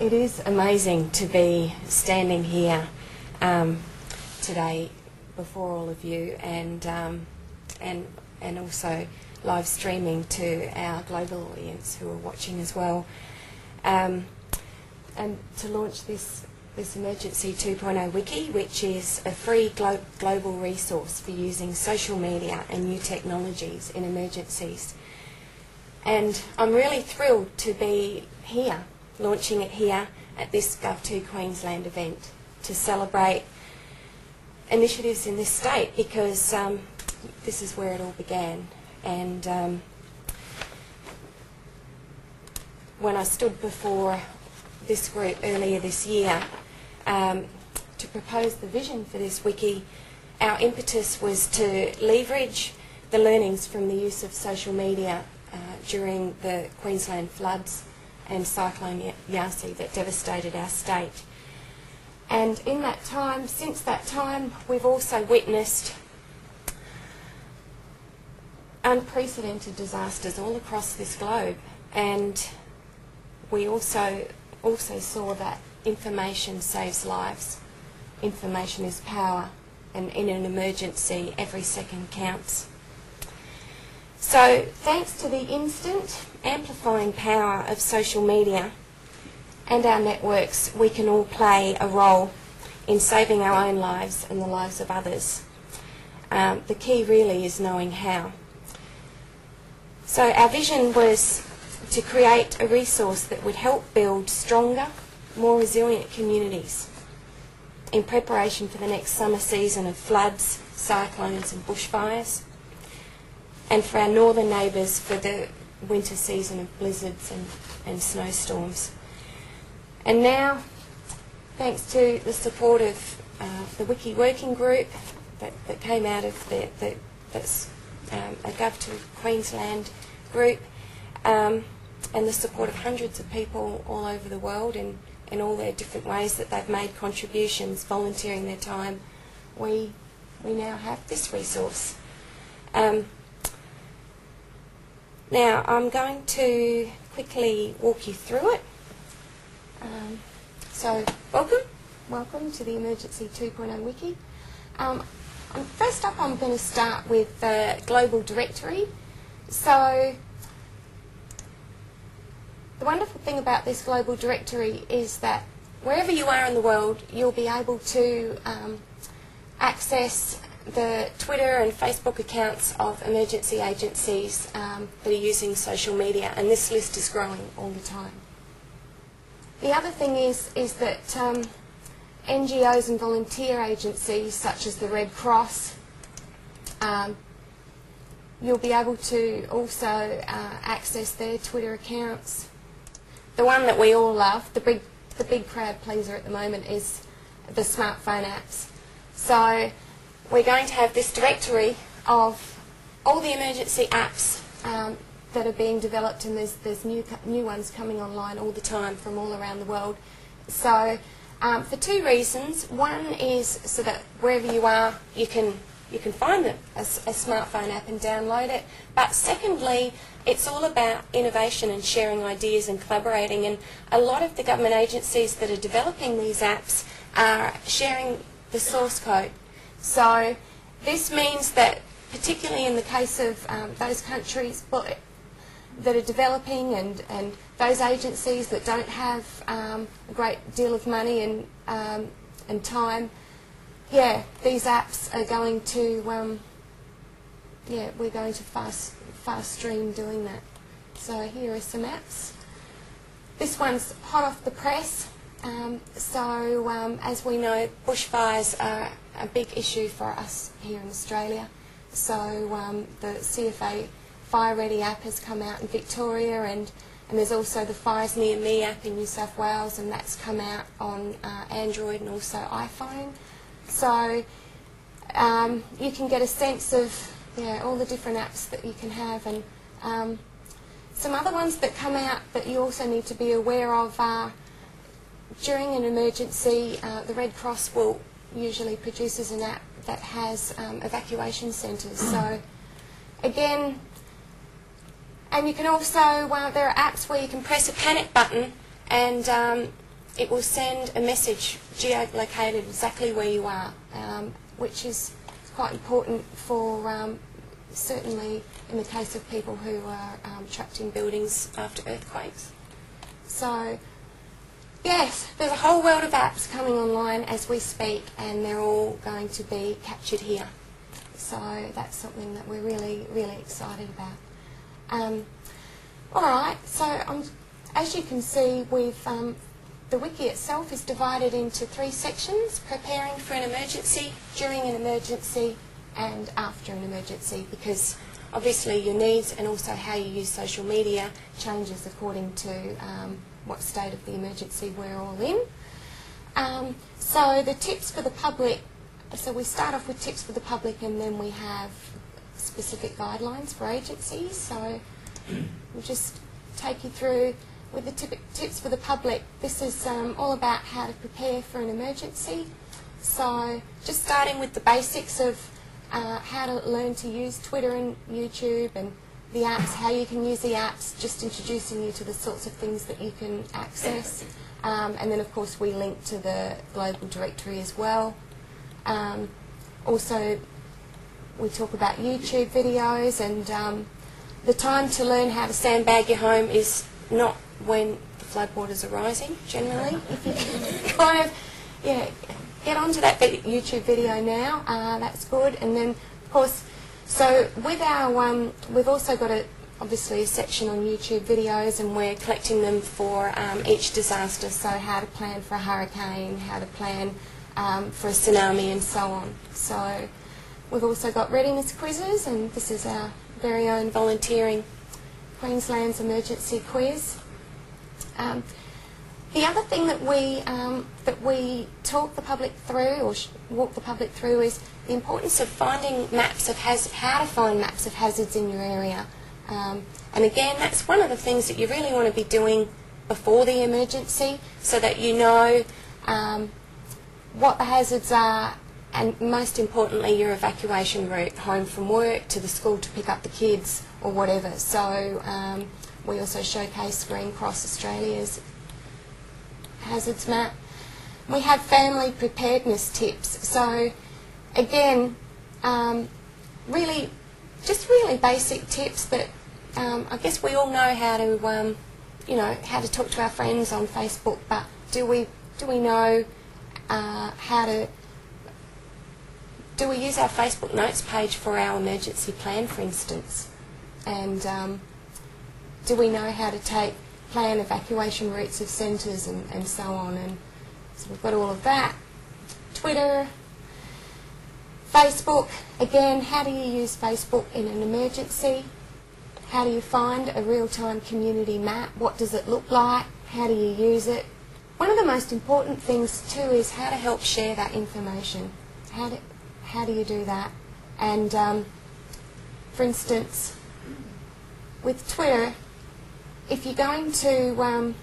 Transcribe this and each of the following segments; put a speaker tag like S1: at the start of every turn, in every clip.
S1: It is amazing to be standing here today before all of you, and also live streaming to our global audience who are watching as well, and to launch this Emergency 2.0 Wiki, which is a free global resource for using social media and new technologies in emergencies. And I'm really thrilled to be here, launching it here at this Gov2 Queensland event to celebrate initiatives in this state, because this is where it all began. And when I stood before this group earlier this year to propose the vision for this wiki, our impetus was to leverage the learnings from the use of social media during the Queensland floods and Cyclone Yasi that devastated our state. And in that time, since that time, we've also witnessed unprecedented disasters all across this globe, and we also saw that information saves lives. Information is power, and in an emergency, every second counts. So thanks to the instant amplifying power of social media and our networks, we can all play a role in saving our own lives and the lives of others. The key really is knowing how. So our vision was to create a resource that would help build stronger, more resilient communities in preparation for the next summer season of floods, cyclones and bushfires, and for our northern neighbours for the winter season of blizzards and snowstorms. And now, thanks to the support of the Wiki Working Group that came out of that's a Gov2 Queensland group, and the support of hundreds of people all over the world in all their different ways that they've made contributions, volunteering their time, we now have this resource. Now I'm going to quickly walk you through it. So welcome to the Emergency 2.0 Wiki. First up, I'm going to start with the global directory. So the wonderful thing about this global directory is that wherever you are in the world, you'll be able to access the Twitter and Facebook accounts of emergency agencies that are using social media, and this list is growing all the time. The other thing is that NGOs and volunteer agencies such as the Red Cross, you'll be able to also access their Twitter accounts. The one that we all love, the big crowd pleaser at the moment, is the smartphone apps. So we're going to have this directory of all the emergency apps that are being developed, and there's new ones coming online all the time from all around the world. So for two reasons. One is so that wherever you are, you can find a smartphone app and download it. But secondly, it's all about innovation and sharing ideas and collaborating, and a lot of the government agencies that are developing these apps are sharing the source code. So this means that, particularly in the case of those countries that are developing and those agencies that don't have a great deal of money and time, these apps are going to, we're going to fast stream doing that. So here are some apps. This one's hot off the press. As we know, bushfires are a big issue for us here in Australia. So the CFA Fire Ready app has come out in Victoria, and there's also the Fires Near Me app in New South Wales, and that's come out on Android and also iPhone. So you can get a sense of all the different apps that you can have, and some other ones that come out that you also need to be aware of are, during an emergency, the Red Cross will usually produces an app that has evacuation centres. So again, and you can also, there are apps where you can press a panic button and it will send a message geolocated exactly where you are, which is quite important for certainly in the case of people who are trapped in buildings after earthquakes. So yes, there's a whole world of apps coming online as we speak, and they're all going to be captured here. So that's something that we're really, really excited about. All right, so as you can see, the wiki itself is divided into 3 sections: preparing for an emergency, during an emergency, and after an emergency, because obviously your needs and also how you use social media changes according to what state of the emergency we're all in. So the tips for the public, so we start off with tips for the public, and then we have specific guidelines for agencies. So we'll just take you through with the tips for the public. This is all about how to prepare for an emergency. So just starting with the basics of how to learn to use Twitter and YouTube and the apps, how you can use the apps, just introducing you to the sorts of things that you can access. And then of course we link to the global directory as well. Also we talk about YouTube videos, and the time to learn how to sandbag your home is not when the floodwaters are rising, generally. If you can kind of, get onto that YouTube video now, that's good. And then, of course, so with our, we've also got obviously a section on YouTube videos, and we're collecting them for each disaster, so how to plan for a hurricane, how to plan for a tsunami, and so on. So we've also got readiness quizzes, and this is our very own volunteering Queensland's emergency quiz. The other thing that we talk the public through, or walk the public through, is the importance of finding maps of how to find maps of hazards in your area. And again, that's one of the things that you really want to be doing before the emergency, so that you know what the hazards are, and most importantly your evacuation route, home from work to the school to pick up the kids or whatever. So we also showcase Green Cross Australia's hazards map. We have family preparedness tips. So again, really basic tips that I guess we all know how to how to talk to our friends on Facebook, but do we know do we use our Facebook notes page for our emergency plan, for instance? And do we know how to plan evacuation routes of centres and so on? And so we've got all of that. Twitter, Facebook, again, how do you use Facebook in an emergency? How do you find a real-time community map? What does it look like? How do you use it? One of the most important things too is how to help share that information. How do you do that? And for instance, with Twitter, if you're going to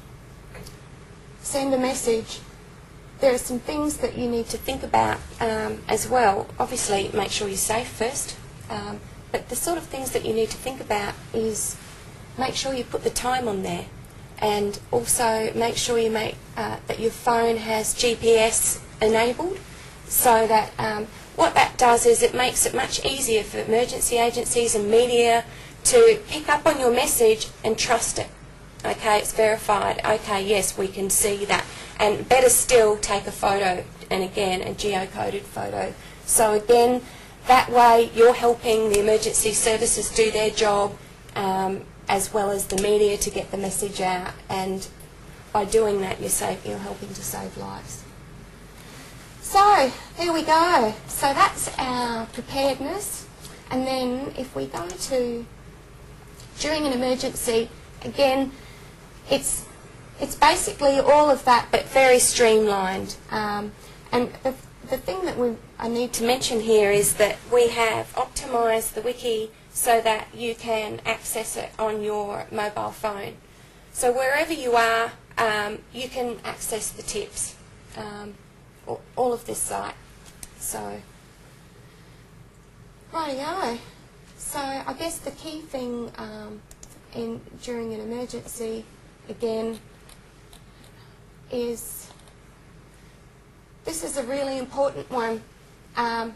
S1: send a message, there are some things that you need to think about as well. Obviously, make sure you're safe first. But the sort of things that you need to think about is make sure you put the time on there, and also make sure you that your phone has GPS enabled, so that what that does is it makes it much easier for emergency agencies and media to pick up on your message and trust it. Okay, it's verified. Okay, yes, we can see that. And better still, take a photo, and again, a geocoded photo. So again, that way you're helping the emergency services do their job, as well as the media to get the message out. And by doing that, you're helping to save lives. So there we go. So that's our preparedness. And then if we go to during an emergency, again, it's basically all of that, but very streamlined. And the thing that I need to mention here is that we have optimised the wiki so that you can access it on your mobile phone. So wherever you are, you can access the tips, all of this site. So, rightio. So I guess the key thing during an emergency, again, is this is a really important one, and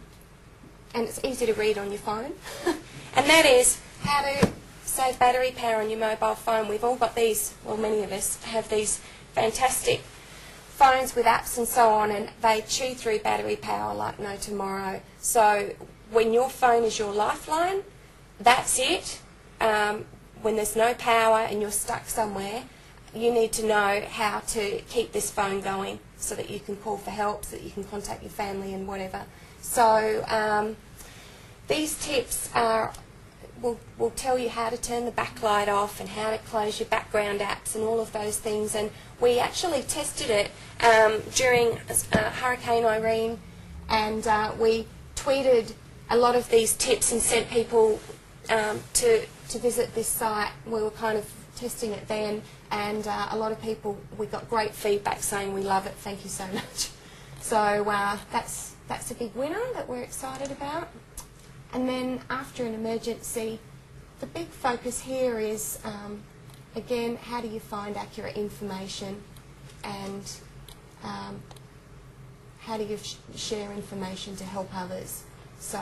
S1: it's easy to read on your phone, and that is how to save battery power on your mobile phone. We've all got these, well, many of us have these fantastic phones with apps and so on, and they chew through battery power like no tomorrow. So when your phone is your lifeline, that's it. When there's no power and you're stuck somewhere, you need to know how to keep this phone going so that you can call for help, so that you can contact your family and whatever. So these tips will tell you how to turn the backlight off and how to close your background apps and all of those things. And we actually tested it during Hurricane Irene, and we tweeted a lot of these tips and sent people to visit this site. We were kind of testing it then, and a lot of people, we got great feedback saying we love it, thank you so much. So that's a big winner that we're excited about. And then after an emergency, the big focus here is, again, how do you find accurate information, and how do you share information to help others. So,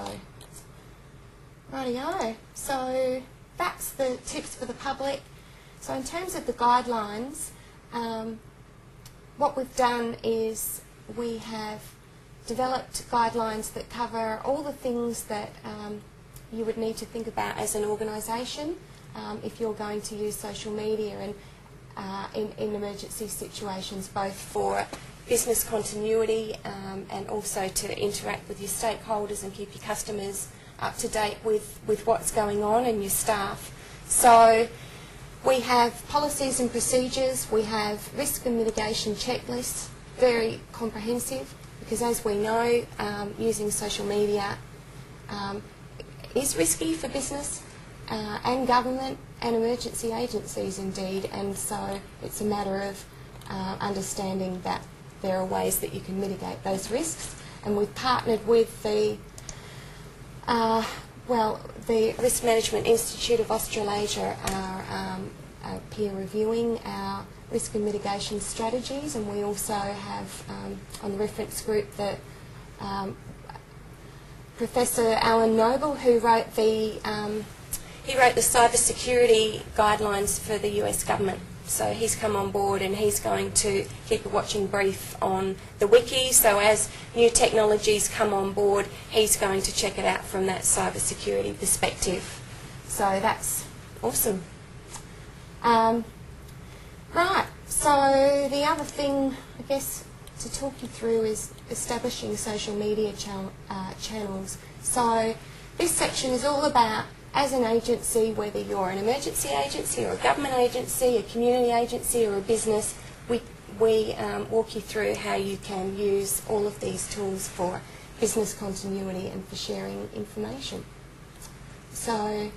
S1: rightio. So that's the tips for the public. So in terms of the guidelines, what we've done is we have developed guidelines that cover all the things that you would need to think about as an organisation if you're going to use social media and in emergency situations, both for business continuity and also to interact with your stakeholders and keep your customers up to date with what's going on and your staff. So we have policies and procedures, we have risk and mitigation checklists, very comprehensive, because as we know, using social media is risky for business and government and emergency agencies indeed, and so it's a matter of understanding that there are ways that you can mitigate those risks. And we've partnered with the Risk Management Institute of Australasia are peer reviewing our risk and mitigation strategies, and we also have on the reference group that Professor Alan Noble, who wrote the cyber security guidelines for the US government. So he's come on board and he's going to keep a watching brief on the wiki. So as new technologies come on board, he's going to check it out from that cyber security perspective. So that's awesome. Right, so the other thing, I guess, to talk you through is establishing social media channels. So this section is all about, as an agency, whether you're an emergency agency or a government agency, a community agency or a business, we walk you through how you can use all of these tools for business continuity and for sharing information. So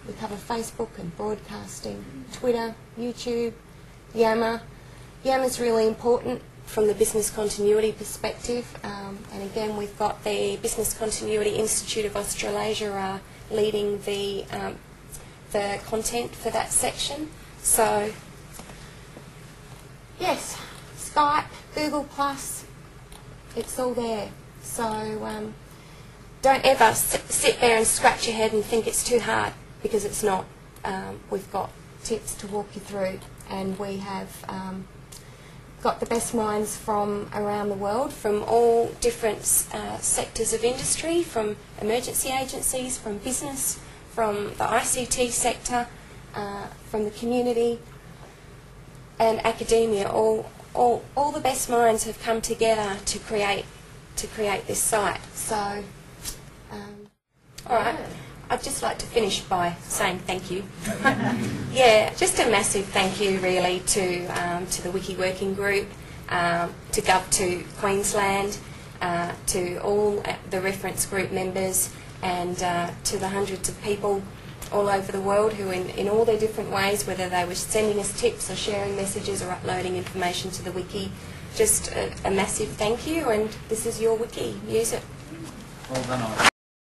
S1: we cover Facebook and broadcasting, Twitter, YouTube, Yammer. Yammer's really important from the business continuity perspective, and again we've got the Business Continuity Institute of Australasia leading the content for that section. So yes, Skype, Google+, it's all there. So don't ever sit there and scratch your head and think it's too hard, because it's not. We've got tips to walk you through, and we have got the best minds from around the world, from all different sectors of industry, from emergency agencies, from business, from the ICT sector, from the community and academia. All the best minds have come together to create this site. So, all right. I'd just like to finish by saying thank you. Yeah, just a massive thank you really to the Wiki Working Group, to Queensland, to all the reference group members, and to the hundreds of people all over the world who in all their different ways, whether they were sending us tips or sharing messages or uploading information to the wiki, just a massive thank you, and this is your wiki. Use it.
S2: Well done.